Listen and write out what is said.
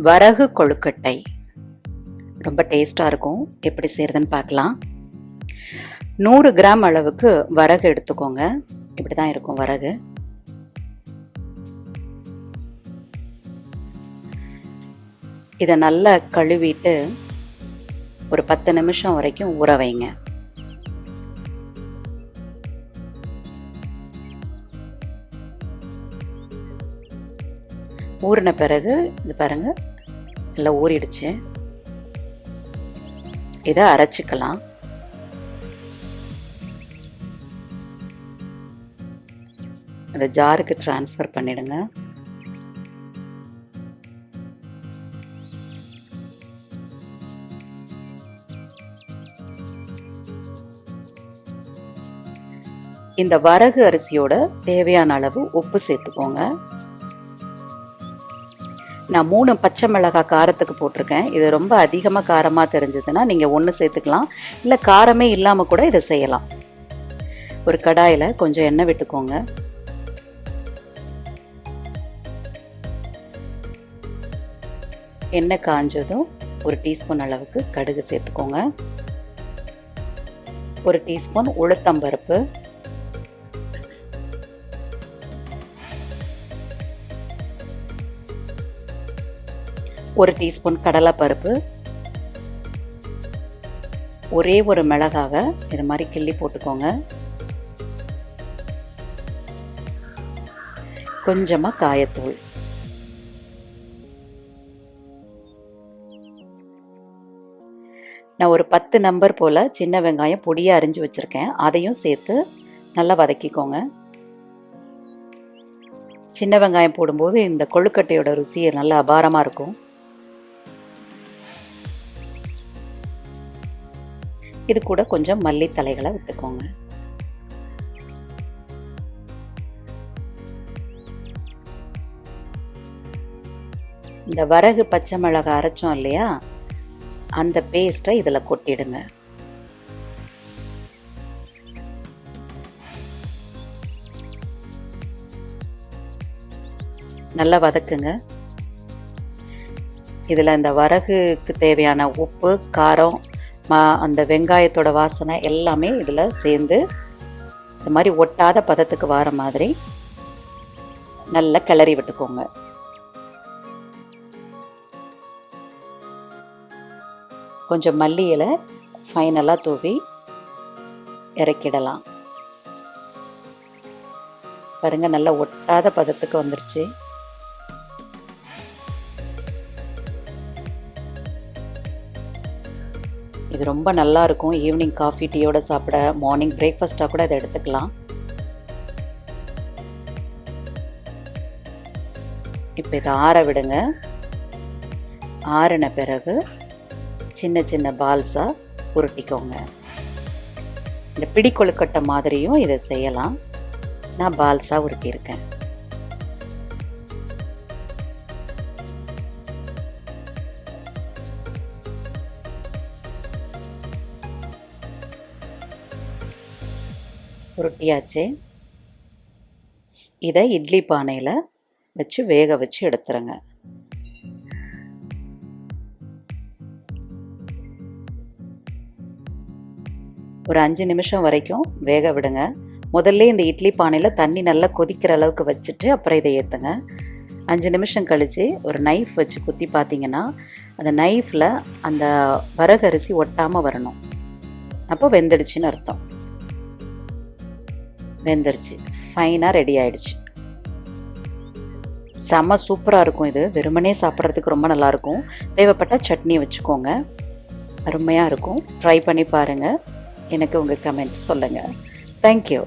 வரகு கொழுக்கட்டை ரொம்ப டேஸ்ட்டாக இருக்கும். எப்படி செய்கிறதுன்னு பார்க்கலாம். 100 கிராம் அளவுக்கு வரகு எடுத்துக்கோங்க. இப்படி தான் இருக்கும் வரகு. இதை நல்லா கழுவிட்டு ஒரு 10 நிமிஷம் வரைக்கும் ஊற வைங்க. ஊறின பிறகு இது பாருங்க, எல்லாம் ஊறிடுச்சு. இதை அரைச்சிக்கலாம். அதை ஜாருக்கு ட்ரான்ஸ்ஃபர் பண்ணிடுங்க. இந்த வரகு அரிசியோட தேவையான அளவு உப்பு சேர்த்துக்கோங்க. நான் 3 பச்சை மிளகாய் காரத்துக்கு போட்டிருக்கேன். இது ரொம்ப அதிகமாக காரமாக தெரிஞ்சதுன்னா நீங்கள் 1 சேர்த்துக்கலாம். இல்லை காரமே இல்லாமல் கூட இதை செய்யலாம். ஒரு கடாயில் கொஞ்சம் எண்ணெய் விட்டுக்கோங்க. எண்ணெய் காஞ்சதும் 1 டீஸ்பூன் அளவுக்கு கடுகு சேர்த்துக்கோங்க. 1 டீஸ்பூன் உளுத்தம்பருப்பு, 1 டீஸ்பூன் கடலைப்பருப்பு, ஒரே ஒரு மிளகாவை இது மாதிரி கிள்ளி போட்டுக்கோங்க. கொஞ்சமாக காயத்தூள், நான் ஒரு 10 நம்பர் போல் சின்ன வெங்காயம் பொடியாக அரிஞ்சு வச்சுருக்கேன். அதையும் சேர்த்து நல்லா வதக்கிக்கோங்க. சின்ன வெங்காயம் போடும்போது இந்த கொழுக்கட்டையோட ருசியை நல்லா அபாரமாக இருக்கும். இது கூட கொஞ்சம் மல்லித்தலைகளை விட்டுக்கோங்க. இந்த வரகு பச்சை மிளகாய் அரைச்சோம் இல்லையா, அந்த பேஸ்ட்டை இதில் கொட்டிடுங்க. நல்லா வதக்குங்க. இதில் இந்த வரகுக்கு தேவையான உப்பு, காரம், அந்த வெங்காயத்தோட வாசனை எல்லாமே இதில் சேர்ந்து இந்த மாதிரி ஒட்டாத பதத்துக்கு வர மாதிரி நல்லா கிளறி விட்டுக்கோங்க. கொஞ்சம் மல்லி இலை ஃபைனலாக தூவி இறக்கிடலாம். பாருங்கள், நல்லா ஒட்டாத பதத்துக்கு வந்துருச்சு. இது ரொம்ப நல்லா இருக்கும். ஈவினிங் காஃபி டீயோட சாப்பிட, மார்னிங் பிரேக்ஃபாஸ்ட்டாக கூட இதை எடுத்துக்கலாம். இப்போ இதை ஆற விடுங்க. ஆறின பிறகு சின்ன சின்ன பால்ஸாக உருட்டிக்கோங்க. இந்த பிடி கொழுக்கட்டை மாதிரியும் இதை செய்யலாம். நான் பால்ஸாக உருட்டியிருக்கேன். உருட்டியாச்சு. இதை இட்லி பானையில் வச்சு வேக வச்சு எடுத்துருங்க. ஒரு 5 நிமிஷம் வரைக்கும் வேக விடுங்க. முதல்ல இந்த இட்லி பானையில் தண்ணி நல்லா கொதிக்கிற அளவுக்கு வச்சுட்டு அப்புறம் இதை ஏற்றுங்க. 5 நிமிஷம் கழித்து ஒரு நைஃப் வச்சு குத்தி பார்த்தீங்கன்னா அந்த நைஃப்பில் அந்த வரகரிசி ஒட்டாமல் வரணும். அப்போ வெந்துடுச்சுன்னு அர்த்தம். வெந்துருச்சு, ஃபைனாக ரெடி ஆகிடுச்சு. செம்ம சூப்பராக இருக்கும். இது வெறுமனே சாப்பிட்றதுக்கு ரொம்ப நல்லாயிருக்கும். தேவைப்பட்டால் சட்னி வச்சுக்கோங்க, அருமையாக இருக்கும். ட்ரை பண்ணி பாருங்கள். எனக்கு உங்கள் கமெண்ட் சொல்லுங்கள். தேங்க்யூ.